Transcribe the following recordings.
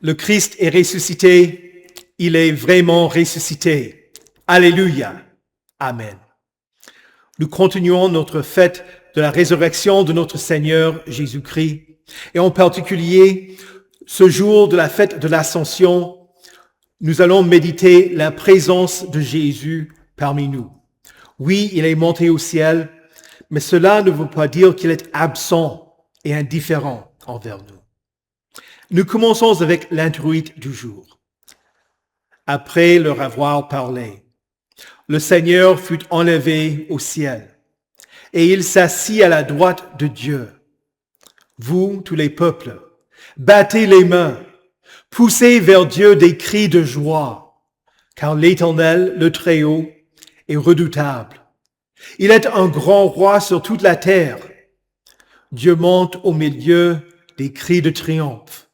Le Christ est ressuscité, il est vraiment ressuscité. Alléluia. Amen. Nous continuons notre fête de la résurrection de notre Seigneur Jésus-Christ, et en particulier, ce jour de la fête de l'Ascension, nous allons méditer la présence de Jésus parmi nous. Oui, il est monté au ciel, mais cela ne veut pas dire qu'il est absent et indifférent envers nous. Nous commençons avec l'introïte du jour. Après leur avoir parlé, le Seigneur fut enlevé au ciel, et il s'assit à la droite de Dieu. Vous, tous les peuples, battez les mains, poussez vers Dieu des cris de joie, car l'Éternel, le Très-Haut, est redoutable. Il est un grand roi sur toute la terre. Dieu monte au milieu des cris de triomphe.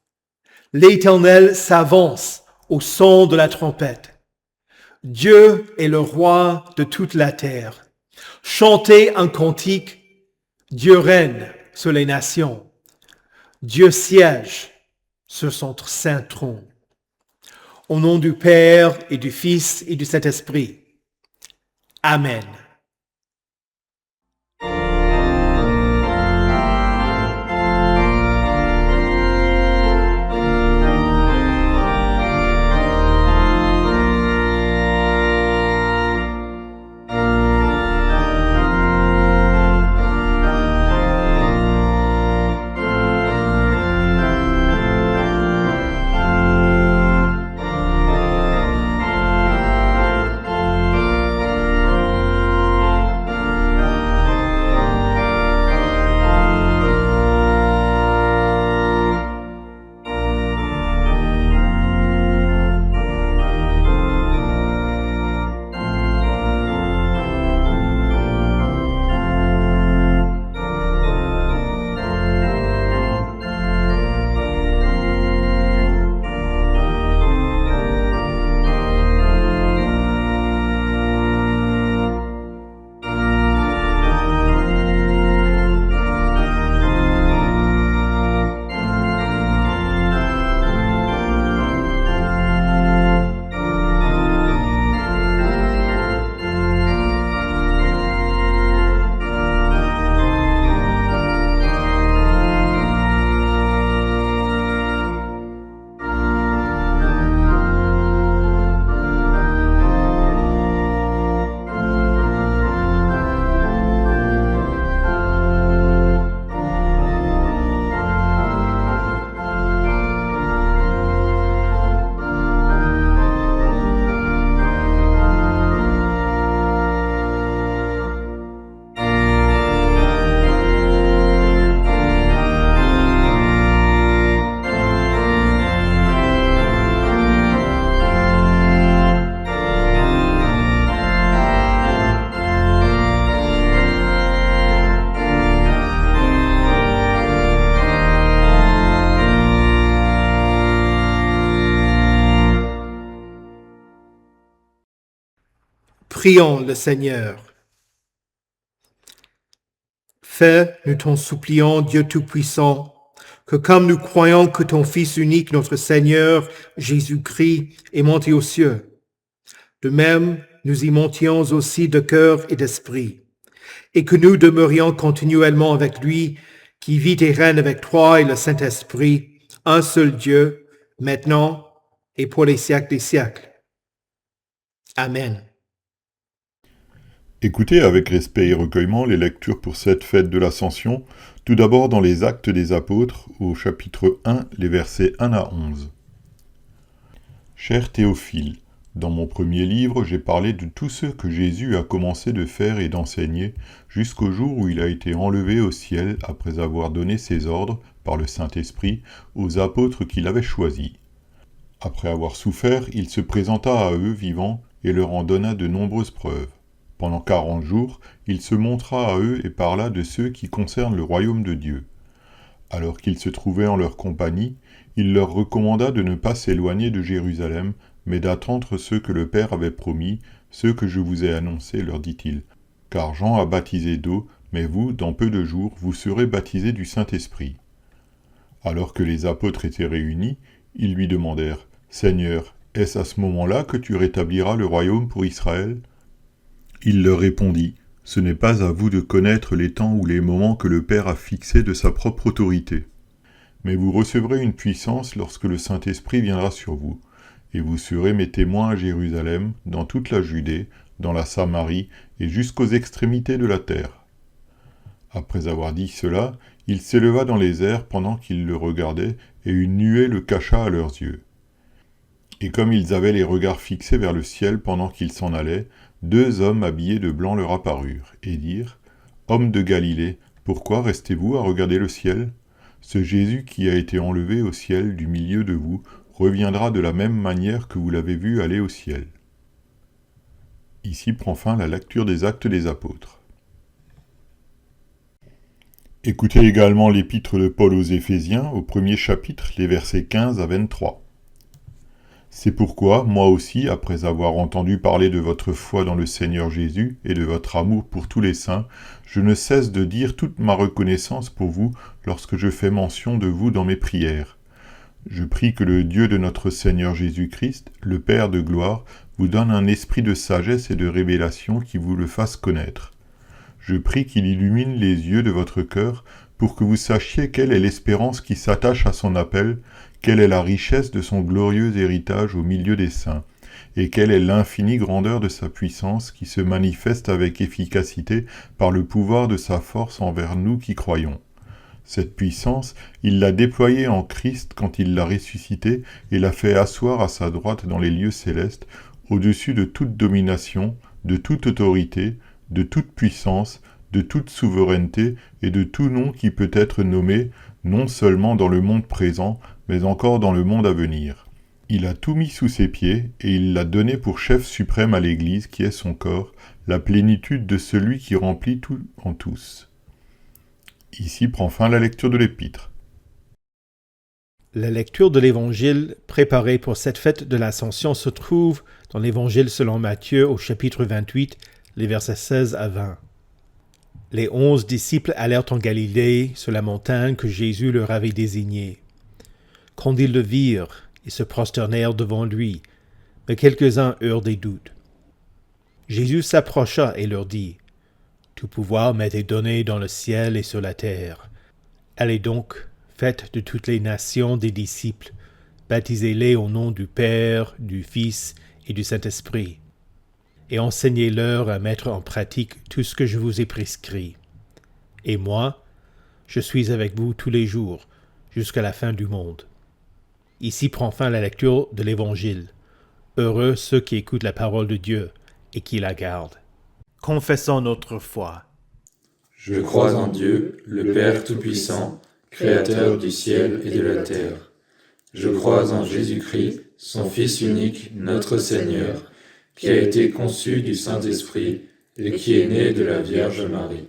L'Éternel s'avance au son de la trompette. Dieu est le roi de toute la terre. Chantez un cantique. Dieu règne sur les nations. Dieu siège sur son saint trône. Au nom du Père et du Fils et du Saint-Esprit. Amen. Prions le Seigneur. Fais, nous t'en supplions, Dieu Tout-Puissant, que comme nous croyons que ton Fils unique, notre Seigneur Jésus-Christ, est monté aux cieux, de même nous y montions aussi de cœur et d'esprit, et que nous demeurions continuellement avec lui, qui vit et règne avec toi et le Saint-Esprit, un seul Dieu, maintenant et pour les siècles des siècles. Amen. Écoutez avec respect et recueillement les lectures pour cette fête de l'Ascension, tout d'abord dans les Actes des Apôtres, au chapitre 1, les versets 1 à 11. Cher Théophile, dans mon premier livre, j'ai parlé de tout ce que Jésus a commencé de faire et d'enseigner jusqu'au jour où il a été enlevé au ciel après avoir donné ses ordres, par le Saint-Esprit, aux apôtres qu'il avait choisis. Après avoir souffert, il se présenta à eux vivants et leur en donna de nombreuses preuves. Pendant 40 jours, il se montra à eux et parla de ceux qui concernent le royaume de Dieu. Alors qu'ils se trouvaient en leur compagnie, il leur recommanda de ne pas s'éloigner de Jérusalem, mais d'attendre ceux que le Père avait promis, ceux que je vous ai annoncés, leur dit-il. Car Jean a baptisé d'eau, mais vous, dans peu de jours, vous serez baptisés du Saint-Esprit. Alors que les apôtres étaient réunis, Ils lui demandèrent, « Seigneur, est-ce à ce moment-là que tu rétabliras le royaume pour Israël ?» Il leur répondit, « Ce n'est pas à vous de connaître les temps ou les moments que le Père a fixés de sa propre autorité. Mais vous recevrez une puissance lorsque le Saint-Esprit viendra sur vous, et vous serez mes témoins à Jérusalem, dans toute la Judée, dans la Samarie et jusqu'aux extrémités de la terre. » Après avoir dit cela, il s'éleva dans les airs pendant qu'ils le regardaient, et une nuée le cacha à leurs yeux. Et comme ils avaient les regards fixés vers le ciel pendant qu'ils s'en allaient, 2 hommes habillés de blanc leur apparurent, et dirent, « Hommes de Galilée, pourquoi restez-vous à regarder le ciel ? Ce Jésus qui a été enlevé au ciel du milieu de vous reviendra de la même manière que vous l'avez vu aller au ciel. » Ici prend fin la lecture des Actes des Apôtres. Écoutez également l'épître de Paul aux Éphésiens, au 1er chapitre, les versets 15 à 23. C'est pourquoi, moi aussi, après avoir entendu parler de votre foi dans le Seigneur Jésus et de votre amour pour tous les saints, je ne cesse de dire toute ma reconnaissance pour vous lorsque je fais mention de vous dans mes prières. Je prie que le Dieu de notre Seigneur Jésus-Christ, le Père de gloire, vous donne un esprit de sagesse et de révélation qui vous le fasse connaître. Je prie qu'il illumine les yeux de votre cœur pour que vous sachiez quelle est l'espérance qui s'attache à son appel, quelle est la richesse de son glorieux héritage au milieu des saints, et quelle est l'infinie grandeur de sa puissance qui se manifeste avec efficacité par le pouvoir de sa force envers nous qui croyons. Cette puissance, il l'a déployée en Christ quand il l'a ressuscité et l'a fait asseoir à sa droite dans les lieux célestes, au-dessus de toute domination, de toute autorité, de toute puissance, de toute souveraineté et de tout nom qui peut être nommé, non seulement dans le monde présent, mais encore dans le monde à venir. Il a tout mis sous ses pieds, et il l'a donné pour chef suprême à l'Église, qui est son corps, la plénitude de celui qui remplit tout en tous. Ici prend fin la lecture de l'Épître. La lecture de l'Évangile préparée pour cette fête de l'Ascension se trouve dans l'Évangile selon Matthieu au chapitre 28, les versets 16 à 20. Les 11 disciples allèrent en Galilée, sur la montagne que Jésus leur avait désignée. Quand ils le virent, ils se prosternèrent devant lui, mais quelques-uns eurent des doutes. Jésus s'approcha et leur dit, « Tout pouvoir m'est donné dans le ciel et sur la terre. Allez donc, faites de toutes les nations des disciples, baptisez-les au nom du Père, du Fils et du Saint-Esprit, et enseignez-leur à mettre en pratique tout ce que je vous ai prescrit. Et moi, je suis avec vous tous les jours, jusqu'à la fin du monde. » Ici prend fin la lecture de l'Évangile. Heureux ceux qui écoutent la parole de Dieu et qui la gardent. Confessons notre foi. Je crois en Dieu, le Père Tout-Puissant, Créateur du ciel et de la terre. Je crois en Jésus-Christ, son Fils unique, notre Seigneur, qui a été conçu du Saint-Esprit et qui est né de la Vierge Marie.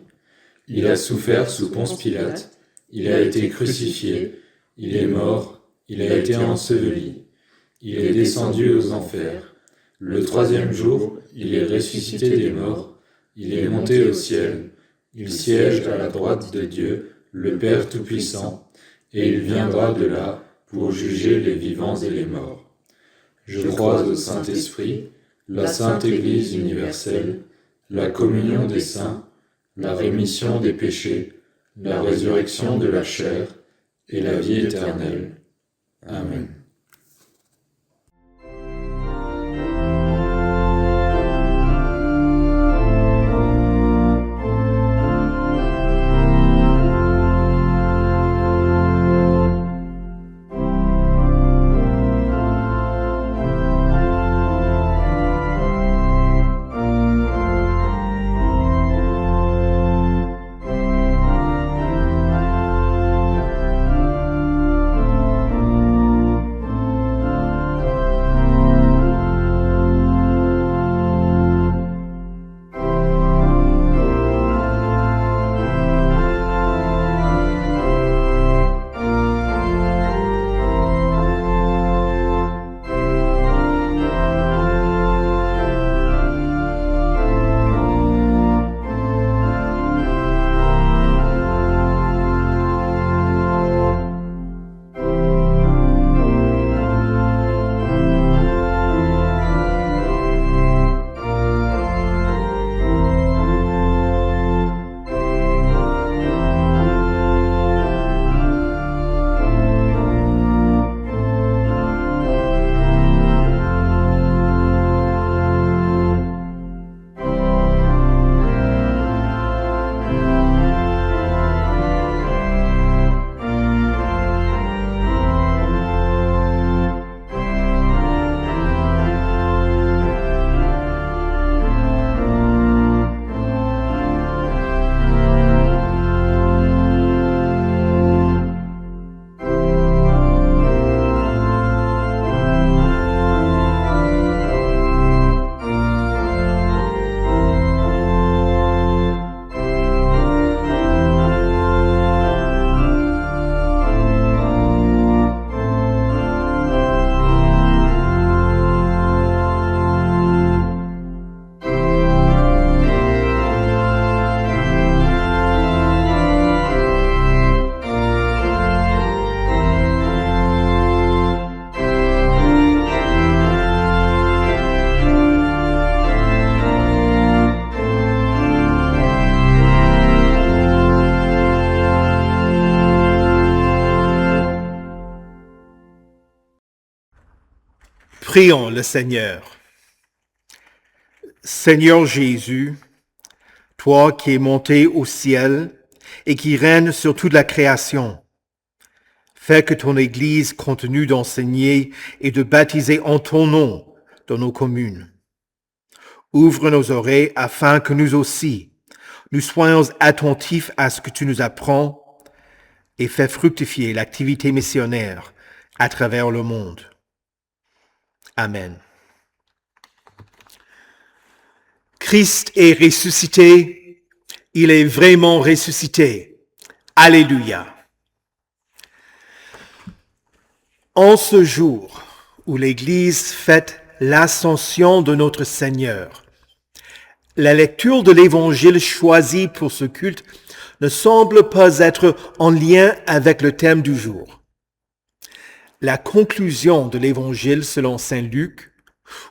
Il a souffert sous Ponce Pilate, il a été crucifié, il est mort, il a été enseveli, il est descendu aux enfers. Le 3e jour, il est ressuscité des morts, il est monté au ciel, il siège à la droite de Dieu, le Père Tout-Puissant, et il viendra de là pour juger les vivants et les morts. Je crois au Saint-Esprit, la Sainte Église universelle, la communion des saints, la rémission des péchés, la résurrection de la chair et la vie éternelle. Amen. Prions le Seigneur. Seigneur Jésus, toi qui es monté au ciel et qui règnes sur toute la création, fais que ton Église continue d'enseigner et de baptiser en ton nom dans nos communes. Ouvre nos oreilles afin que nous aussi, nous soyons attentifs à ce que tu nous apprends et fais fructifier l'activité missionnaire à travers le monde. Amen. Christ est ressuscité. Il est vraiment ressuscité. Alléluia. En ce jour où l'Église fête l'ascension de notre Seigneur, la lecture de l'Évangile choisi pour ce culte ne semble pas être en lien avec le thème du jour. La conclusion de l'Évangile selon saint Luc,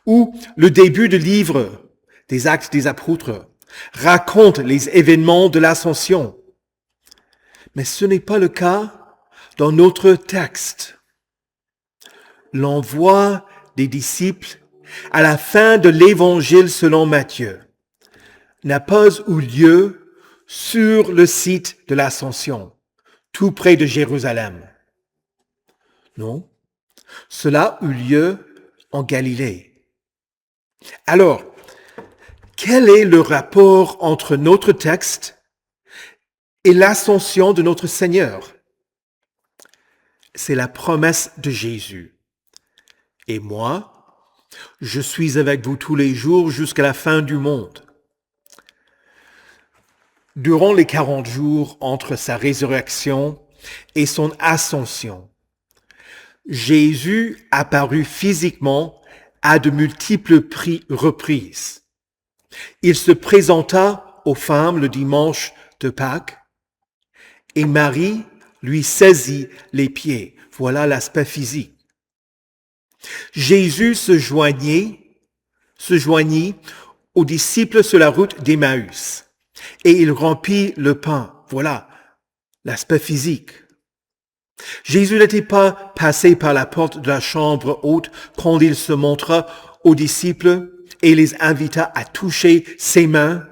ou le début du livre des Actes des Apôtres, raconte les événements de l'Ascension. Mais ce n'est pas le cas dans notre texte. L'envoi des disciples à la fin de l'Évangile selon Matthieu n'a pas eu lieu sur le site de l'Ascension, tout près de Jérusalem. Non, cela eut lieu en Galilée. Alors, quel est le rapport entre notre texte et l'ascension de notre Seigneur? C'est la promesse de Jésus. Et moi, je suis avec vous tous les jours jusqu'à la fin du monde. Durant les 40 jours entre sa résurrection et son ascension, Jésus apparut physiquement à de multiples reprises. Il se présenta aux femmes le dimanche de Pâques et Marie lui saisit les pieds. Voilà l'aspect physique. Jésus se joignit aux disciples sur la route d'Emmaüs et il rompit le pain. Voilà l'aspect physique. Jésus n'était pas passé par la porte de la chambre haute quand il se montra aux disciples et les invita à toucher ses mains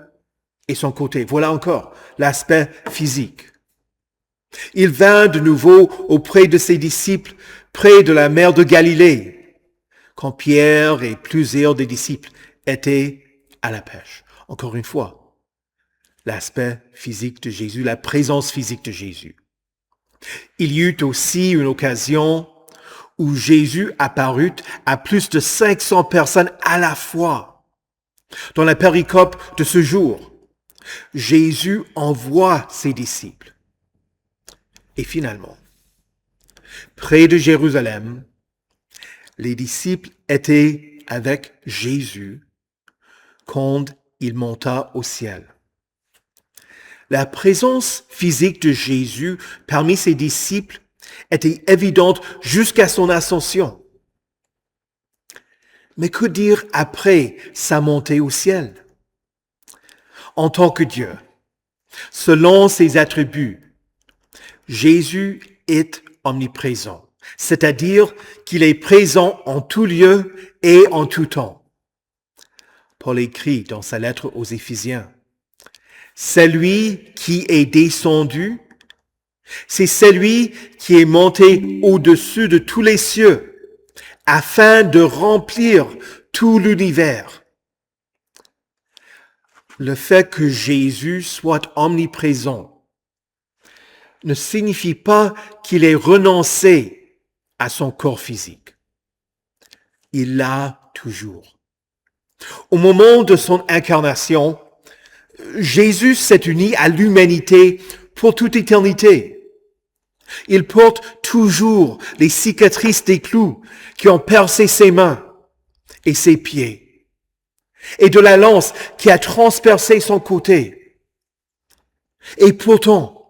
et son côté. Voilà encore l'aspect physique. Il vint de nouveau auprès de ses disciples, près de la mer de Galilée, quand Pierre et plusieurs des disciples étaient à la pêche. Encore une fois, l'aspect physique de Jésus, la présence physique de Jésus. Il y eut aussi une occasion où Jésus apparut à plus de 500 personnes à la fois. Dans la péricope de ce jour, Jésus envoie ses disciples. Et finalement, près de Jérusalem, les disciples étaient avec Jésus quand il monta au ciel. La présence physique de Jésus parmi ses disciples était évidente jusqu'à son ascension. Mais que dire après sa montée au ciel? En tant que Dieu, selon ses attributs, Jésus est omniprésent, c'est-à-dire qu'il est présent en tout lieu et en tout temps. Paul écrit dans sa lettre aux Éphésiens, « Celui qui est descendu, c'est celui qui est monté au-dessus de tous les cieux, afin de remplir tout l'univers. » Le fait que Jésus soit omniprésent ne signifie pas qu'il ait renoncé à son corps physique. Il l'a toujours. Au moment de son incarnation, Jésus s'est uni à l'humanité pour toute éternité. Il porte toujours les cicatrices des clous qui ont percé ses mains et ses pieds, et de la lance qui a transpercé son côté. Et pourtant,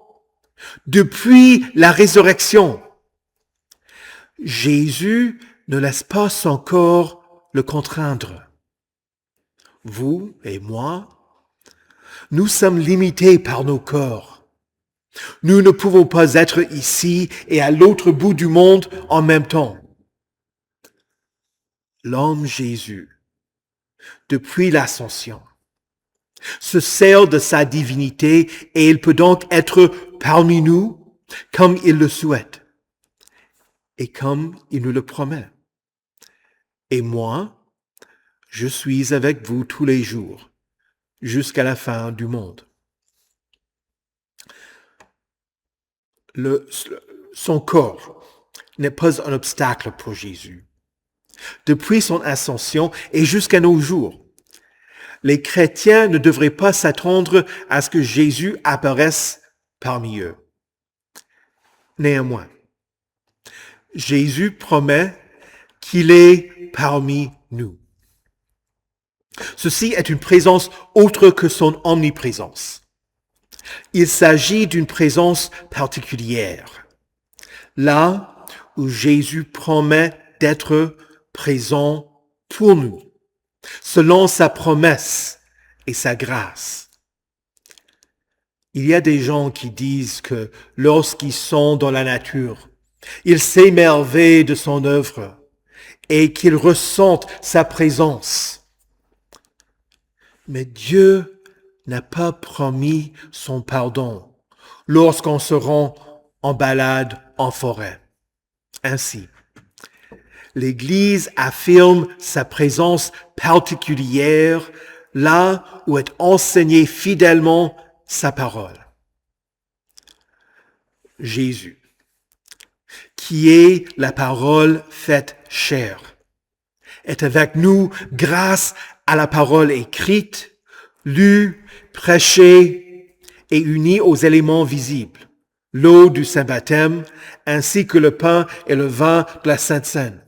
depuis la résurrection, Jésus ne laisse pas son corps le contraindre. Vous et moi, nous sommes limités par nos corps. Nous ne pouvons pas être ici et à l'autre bout du monde en même temps. l'homme Jésus, depuis l'ascension, se sert de sa divinité et il peut donc être parmi nous comme il le souhaite et comme il nous le promet. Et moi, je suis avec vous tous les jours, jusqu'à la fin du monde. Son corps n'est pas un obstacle pour Jésus. Depuis son ascension et jusqu'à nos jours, les chrétiens ne devraient pas s'attendre à ce que Jésus apparaisse parmi eux. Néanmoins, Jésus promet qu'il est parmi nous. Ceci est une présence autre que son omniprésence. Il s'agit d'une présence particulière, là où Jésus promet d'être présent pour nous, selon sa promesse et sa grâce. Il y a des gens qui disent que lorsqu'ils sont dans la nature, ils s'émerveillent de son œuvre et qu'ils ressentent sa présence. Mais Dieu n'a pas promis son pardon lorsqu'on se rend en balade en forêt. Ainsi, l'Église affirme sa présence particulière là où est enseignée fidèlement sa parole. Jésus, qui est la parole faite chair, est avec nous grâce à la parole écrite, lue, prêchée et unie aux éléments visibles, l'eau du Saint-Baptême, ainsi que le pain et le vin de la Sainte Seine.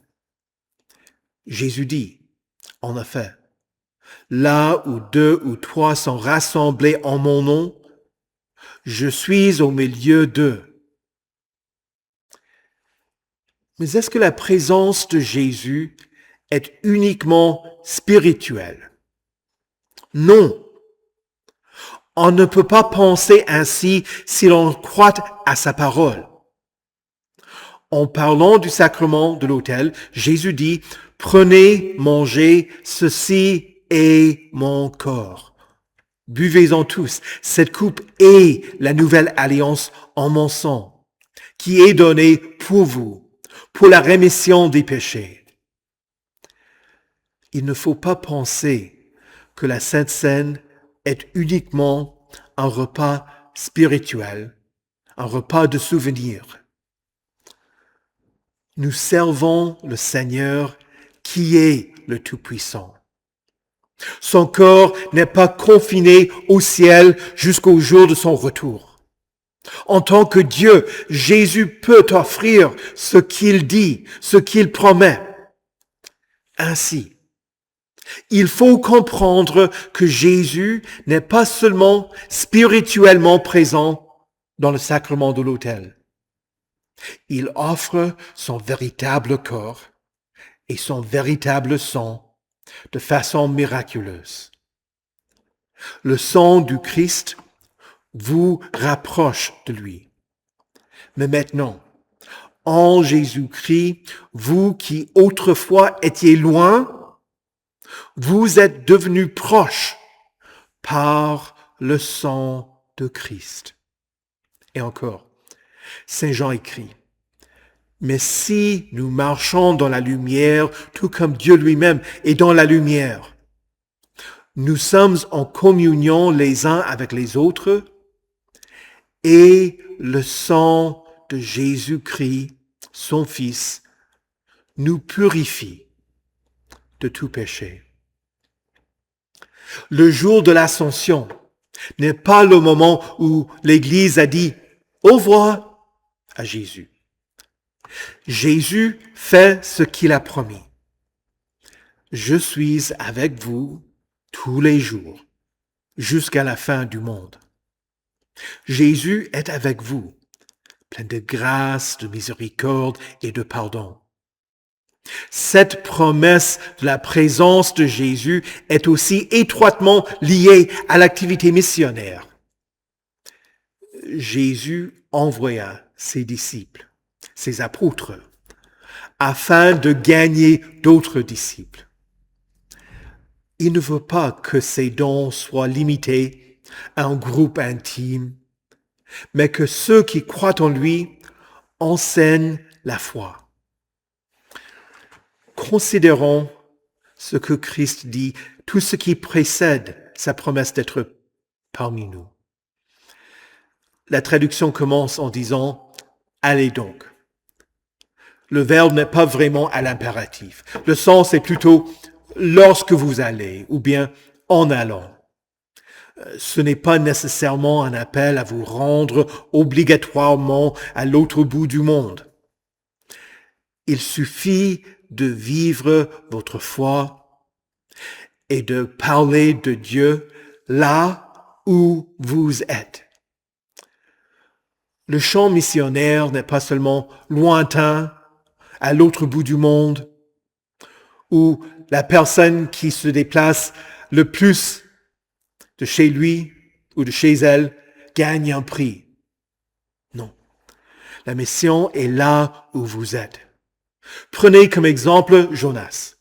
Jésus dit, en effet, là où 2 ou 3 sont rassemblés en mon nom, je suis au milieu d'eux. Mais est-ce que la présence de Jésus est uniquement spirituelle? Non. On ne peut pas penser ainsi si l'on croit à sa parole. En parlant du sacrement de l'autel, Jésus dit, « Prenez, mangez, ceci est mon corps. Buvez-en tous. Cette coupe est la nouvelle alliance en mon sang, qui est donnée pour vous, pour la rémission des péchés. » Il ne faut pas penser que la Sainte Seine est uniquement un repas spirituel, un repas de souvenirs. Nous servons le Seigneur qui est le Tout-Puissant. Son corps n'est pas confiné au ciel jusqu'au jour de son retour. En tant que Dieu, Jésus peut offrir ce qu'il dit, ce qu'il promet. Ainsi, il faut comprendre que Jésus n'est pas seulement spirituellement présent dans le sacrement de l'autel. Il offre son véritable corps et son véritable sang de façon miraculeuse. Le sang du Christ vous rapproche de lui. Mais maintenant, en Jésus-Christ, vous qui autrefois étiez loin, vous êtes devenus proches par le sang de Christ. Et encore, Saint Jean écrit, « Mais si nous marchons dans la lumière, tout comme Dieu lui-même est dans la lumière, nous sommes en communion les uns avec les autres, et le sang de Jésus-Christ, son Fils, nous purifie de tout péché. » Le jour de l'Ascension n'est pas le moment où l'Église a dit « Au revoir » à Jésus. Jésus fait ce qu'il a promis. Je suis avec vous tous les jours, jusqu'à la fin du monde. Jésus est avec vous, plein de grâce, de miséricorde et de pardon. Cette promesse de la présence de Jésus est aussi étroitement liée à l'activité missionnaire. Jésus envoya ses disciples, ses apôtres, afin de gagner d'autres disciples. Il ne veut pas que ses dons soient limités à un groupe intime, mais que ceux qui croient en lui enseignent la foi. Considérons ce que Christ dit, tout ce qui précède sa promesse d'être parmi nous. La traduction commence en disant « Allez donc ». Le verbe n'est pas vraiment à l'impératif. Le sens est plutôt « lorsque vous allez » ou bien « en allant ». Ce n'est pas nécessairement un appel à vous rendre obligatoirement à l'autre bout du monde. Il suffit de vivre votre foi et de parler de Dieu là où vous êtes. Le champ missionnaire n'est pas seulement lointain, à l'autre bout du monde, où la personne qui se déplace le plus de chez lui ou de chez elle gagne un prix. Non. La mission est là où vous êtes. Prenez comme exemple Jonas.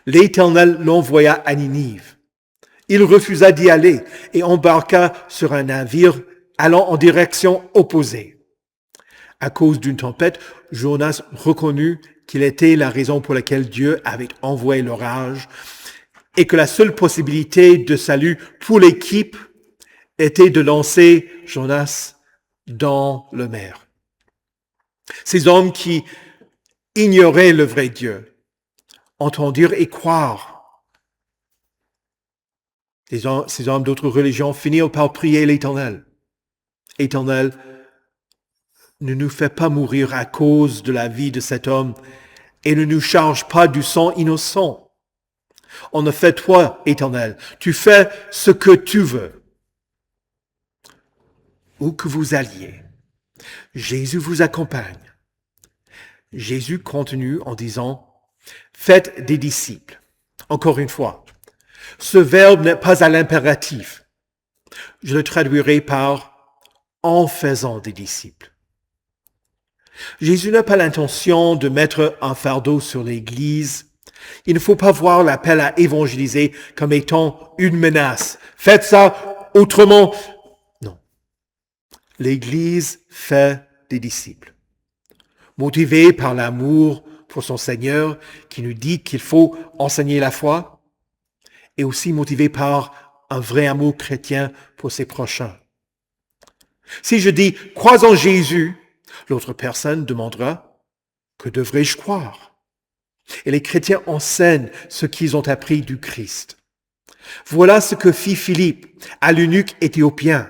L'Éternel l'envoya à Ninive. Il refusa d'y aller et embarqua sur un navire allant en direction opposée. À cause d'une tempête, Jonas reconnut qu'il était la raison pour laquelle Dieu avait envoyé l'orage et que la seule possibilité de salut pour l'équipe était de lancer Jonas dans le mer. Ces hommes qui ignoraient le vrai Dieu entendirent et croirent. Ces hommes d'autres religions finirent par prier l'Éternel. Éternel, ne nous fais pas mourir à cause de la vie de cet homme et ne nous charge pas du sang innocent. En effet, toi, Éternel, tu fais ce que tu veux. Où que vous alliez, Jésus vous accompagne. Jésus continue en disant, faites des disciples. Encore une fois, ce verbe n'est pas à l'impératif. Je le traduirai par en faisant des disciples. Jésus n'a pas l'intention de mettre un fardeau sur l'Église. Il ne faut pas voir l'appel à évangéliser comme étant une menace. Faites ça autrement. Non. L'Église fait des disciples. Motivée par l'amour pour son Seigneur qui nous dit qu'il faut enseigner la foi et aussi motivée par un vrai amour chrétien pour ses prochains. Si je dis « crois en Jésus », l'autre personne demandera « que devrais-je croire ?» Et les chrétiens enseignent ce qu'ils ont appris du Christ. Voilà ce que fit Philippe à l'eunuque éthiopien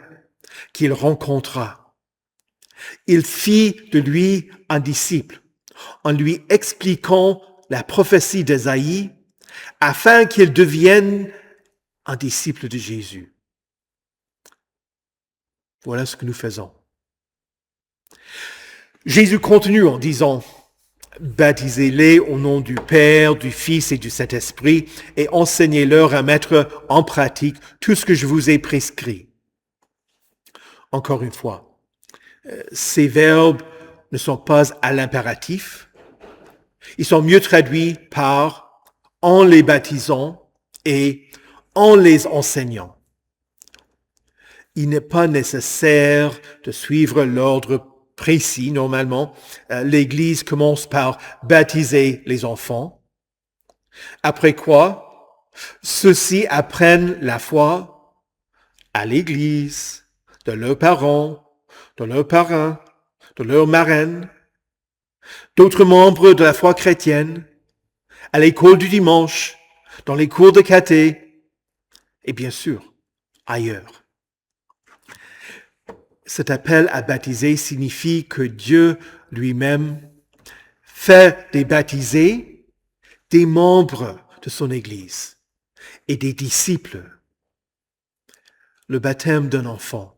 qu'il rencontra. Il fit de lui un disciple en lui expliquant la prophétie d'Ésaïe afin qu'il devienne un disciple de Jésus. Voilà ce que nous faisons. Jésus continue en disant, baptisez-les au nom du Père, du Fils et du Saint-Esprit et enseignez-leur à mettre en pratique tout ce que je vous ai prescrit. Encore une fois, ces verbes ne sont pas à l'impératif. Ils sont mieux traduits par en les baptisant et en les enseignant. Il n'est pas nécessaire de suivre l'ordre précis. Normalement, l'Église commence par baptiser les enfants. Après quoi, ceux-ci apprennent la foi à l'Église, de leurs parents, de leurs parrains, de leurs marraines, d'autres membres de la foi chrétienne, à l'école du dimanche, dans les cours de caté, et bien sûr, ailleurs. Cet appel à baptiser signifie que Dieu lui-même fait des baptisés des membres de son Église et des disciples. Le baptême d'un enfant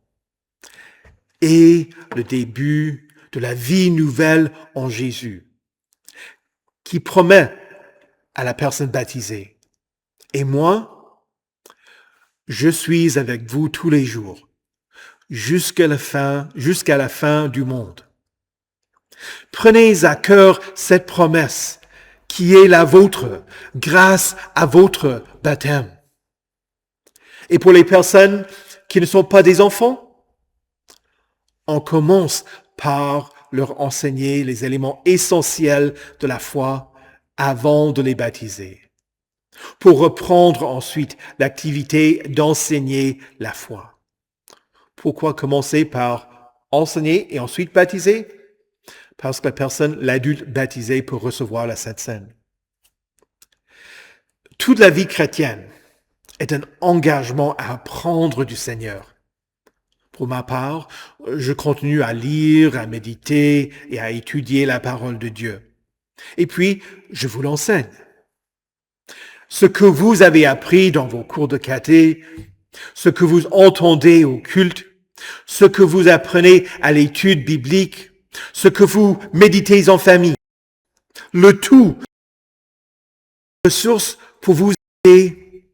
est le début de la vie nouvelle en Jésus, qui promet à la personne baptisée, « Et moi, je suis avec vous tous les jours, jusqu'à la fin du monde. » Prenez à cœur cette promesse qui est la vôtre grâce à votre baptême. Et pour les personnes qui ne sont pas des enfants, on commence par leur enseigner les éléments essentiels de la foi avant de les baptiser, pour reprendre ensuite l'activité d'enseigner la foi. Pourquoi commencer par enseigner et ensuite baptiser? Parce que l'adulte baptisé peut recevoir la Sainte Seine. Toute la vie chrétienne est un engagement à apprendre du Seigneur. Pour ma part, je continue à lire, à méditer et à étudier la parole de Dieu. Et puis, je vous l'enseigne. Ce que vous avez appris dans vos cours de caté, ce que vous entendez au culte, ce que vous apprenez à l'étude biblique, ce que vous méditez en famille, le tout, ressources pour vous aider,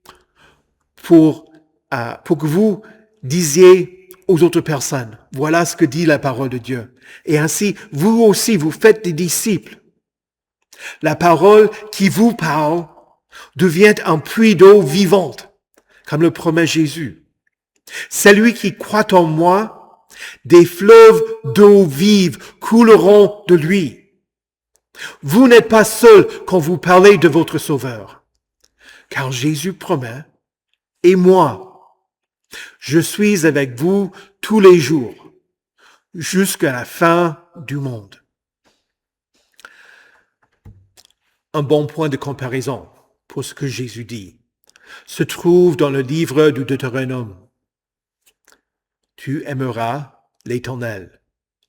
pour que vous disiez aux autres personnes, voilà ce que dit la parole de Dieu. Et ainsi, vous aussi, vous faites des disciples. La parole qui vous parle devient un puits d'eau vivante, comme le promet Jésus. Celui qui croit en moi, des fleuves d'eau vive couleront de lui. Vous n'êtes pas seul quand vous parlez de votre Sauveur, car Jésus promet, et moi, je suis avec vous tous les jours, jusqu'à la fin du monde. Un bon point de comparaison pour ce que Jésus dit se trouve dans le livre du Deutéronome. Tu aimeras l'Éternel,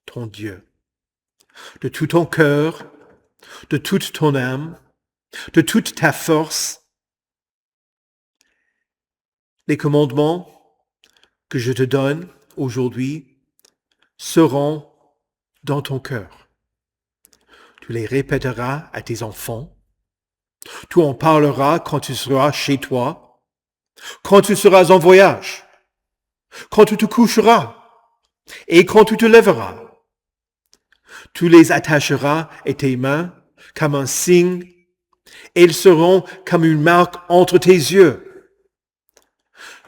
ton Dieu, de tout ton cœur, de toute ton âme, de toute ta force. Les commandements que je te donne aujourd'hui seront dans ton cœur. Tu les répéteras à tes enfants. Tu en parleras quand tu seras chez toi, quand tu seras en voyage, quand tu te coucheras et quand tu te lèveras. Tu les attacheras à tes mains comme un signe et ils seront comme une marque entre tes yeux.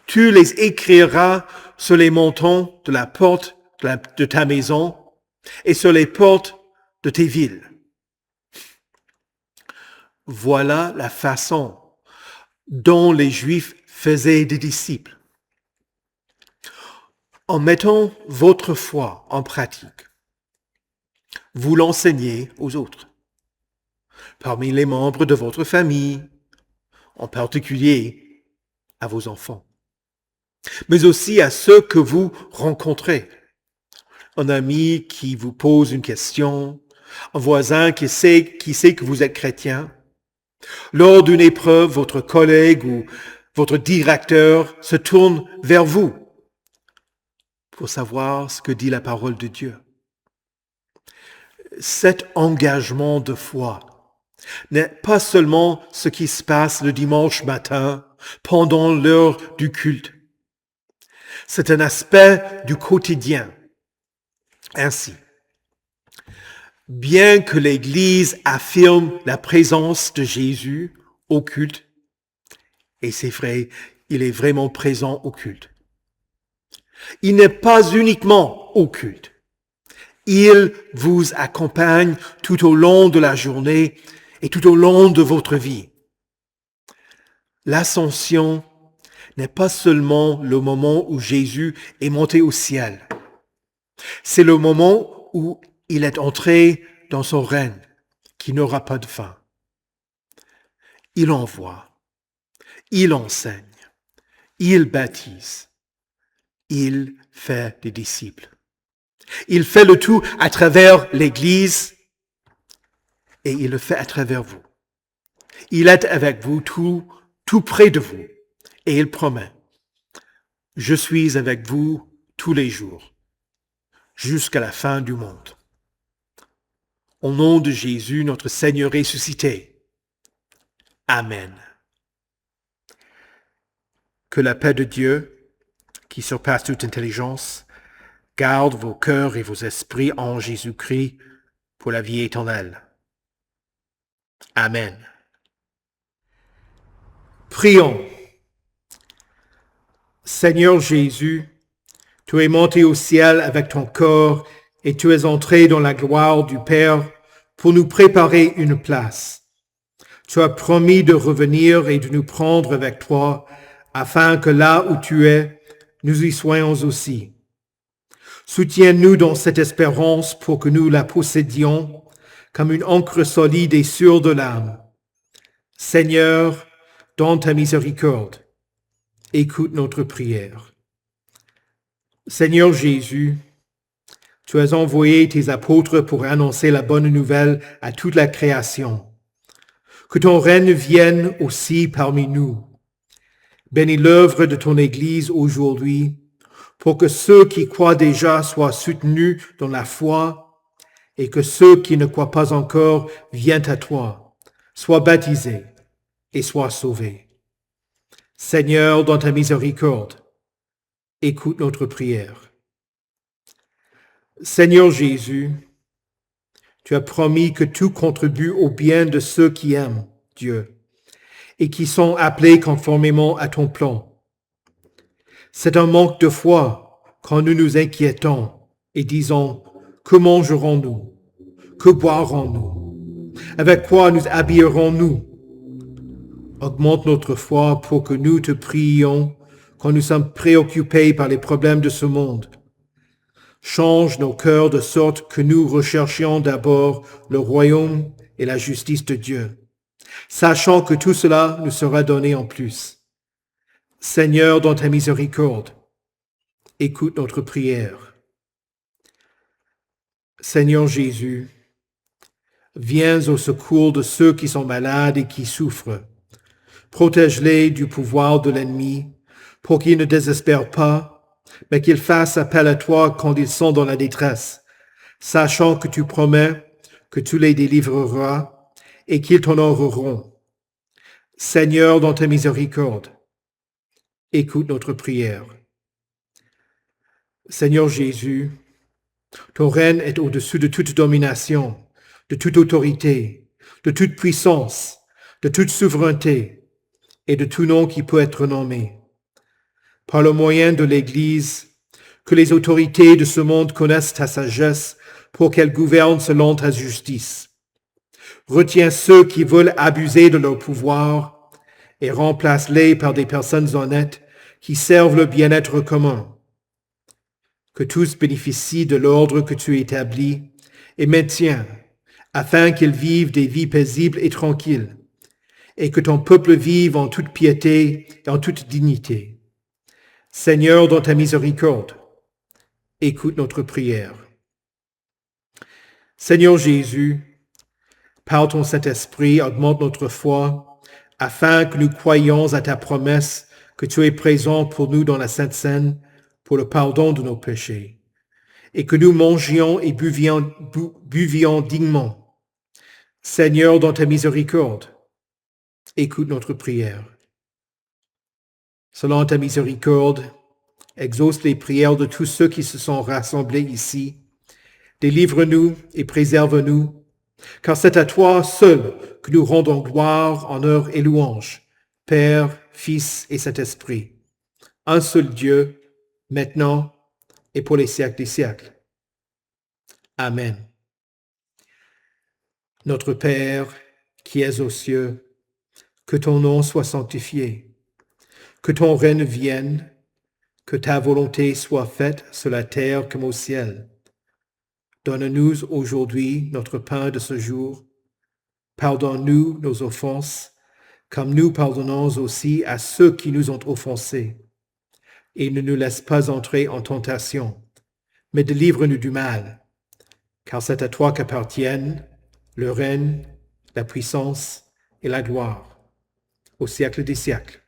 Tu les écriras sur les montants de la porte de ta maison et sur les portes de tes villes. Voilà la façon dont les Juifs faisaient des disciples. En mettant votre foi en pratique, vous l'enseignez aux autres, parmi les membres de votre famille, en particulier à vos enfants, mais aussi à ceux que vous rencontrez. Un ami qui vous pose une question, un voisin qui sait que vous êtes chrétien. Lors d'une épreuve, votre collègue ou votre directeur se tourne vers vous pour savoir ce que dit la parole de Dieu. Cet engagement de foi n'est pas seulement ce qui se passe le dimanche matin pendant l'heure du culte. C'est un aspect du quotidien. Ainsi, bien que l'Église affirme la présence de Jésus au culte, et c'est vrai, il est vraiment présent au culte, il n'est pas uniquement au culte. Il vous accompagne tout au long de la journée et tout au long de votre vie. L'ascension n'est pas seulement le moment où Jésus est monté au ciel. C'est le moment où il est entré dans son règne qui n'aura pas de fin. Il envoie, il enseigne, il baptise, il fait des disciples. Il fait le tout à travers l'Église et il le fait à travers vous. Il est avec vous, tout près de vous, et il promet, je suis avec vous tous les jours, jusqu'à la fin du monde. Au nom de Jésus, notre Seigneur ressuscité. Amen. Que la paix de Dieu, qui surpasse toute intelligence, garde vos cœurs et vos esprits en Jésus-Christ pour la vie éternelle. Amen. Prions. Seigneur Jésus, tu es monté au ciel avec ton corps et tu es entré dans la gloire du Père pour nous préparer une place. Tu as promis de revenir et de nous prendre avec toi afin que là où tu es, nous y soyons aussi. Soutiens-nous dans cette espérance pour que nous la possédions comme une ancre solide et sûre de l'âme. Seigneur, dans ta miséricorde, écoute notre prière. Seigneur Jésus, tu as envoyé tes apôtres pour annoncer la bonne nouvelle à toute la création. Que ton règne vienne aussi parmi nous. Bénis l'œuvre de ton Église aujourd'hui, pour que ceux qui croient déjà soient soutenus dans la foi et que ceux qui ne croient pas encore viennent à toi, soient baptisés et soient sauvés. Seigneur, dans ta miséricorde, écoute notre prière. Seigneur Jésus, tu as promis que tout contribue au bien de ceux qui aiment Dieu et qui sont appelés conformément à ton plan. C'est un manque de foi quand nous nous inquiétons et disons « Que mangerons-nous? Que boirons-nous? Avec quoi nous habillerons-nous » Augmente notre foi pour que nous te prions quand nous sommes préoccupés par les problèmes de ce monde. Change nos cœurs de sorte que nous recherchions d'abord le royaume et la justice de Dieu, sachant que tout cela nous sera donné en plus. Seigneur, dans ta miséricorde, écoute notre prière. Seigneur Jésus, viens au secours de ceux qui sont malades et qui souffrent. Protège-les du pouvoir de l'ennemi pour qu'ils ne désespèrent pas, mais qu'ils fassent appel à toi quand ils sont dans la détresse, sachant que tu promets que tu les délivreras et qu'ils t'honoreront. Seigneur, dans ta miséricorde, écoute notre prière. Seigneur Jésus, ton règne est au-dessus de toute domination, de toute autorité, de toute puissance, de toute souveraineté et de tout nom qui peut être nommé. Par le moyen de l'Église, que les autorités de ce monde connaissent ta sagesse pour qu'elles gouvernent selon ta justice. Retiens ceux qui veulent abuser de leur pouvoir et remplace-les par des personnes honnêtes qui servent le bien-être commun. Que tous bénéficient de l'ordre que tu établis et maintiens, afin qu'ils vivent des vies paisibles et tranquilles, et que ton peuple vive en toute piété et en toute dignité. Seigneur, dans ta miséricorde, écoute notre prière. Seigneur Jésus, par ton Saint-Esprit, augmente notre foi, afin que nous croyions à ta promesse que tu es présent pour nous dans la Sainte Seine pour le pardon de nos péchés, et que nous mangions et buvions dignement. Seigneur, dans ta miséricorde, écoute notre prière. Selon ta miséricorde, exauce les prières de tous ceux qui se sont rassemblés ici. Délivre-nous et préserve-nous, car c'est à toi seul que nous rendons gloire, honneur et louange, Père, Fils et Saint-Esprit. Un seul Dieu, maintenant et pour les siècles des siècles. Amen. Notre Père, qui es aux cieux, que ton nom soit sanctifié, que ton règne vienne, que ta volonté soit faite sur la terre comme au ciel. Donne-nous aujourd'hui notre pain de ce jour. Pardonne-nous nos offenses, comme nous pardonnons aussi à ceux qui nous ont offensés. Et ne nous laisse pas entrer en tentation, mais délivre-nous du mal, car c'est à toi qu'appartiennent le règne, la puissance et la gloire, au siècle des siècles.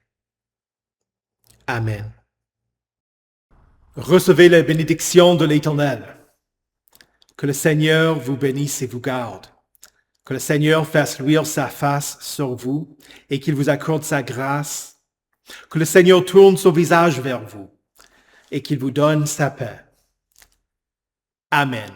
Amen. Recevez la bénédiction de l'Éternel. Que le Seigneur vous bénisse et vous garde. Que le Seigneur fasse luire sa face sur vous et qu'il vous accorde sa grâce. Que le Seigneur tourne son visage vers vous et qu'il vous donne sa paix. Amen.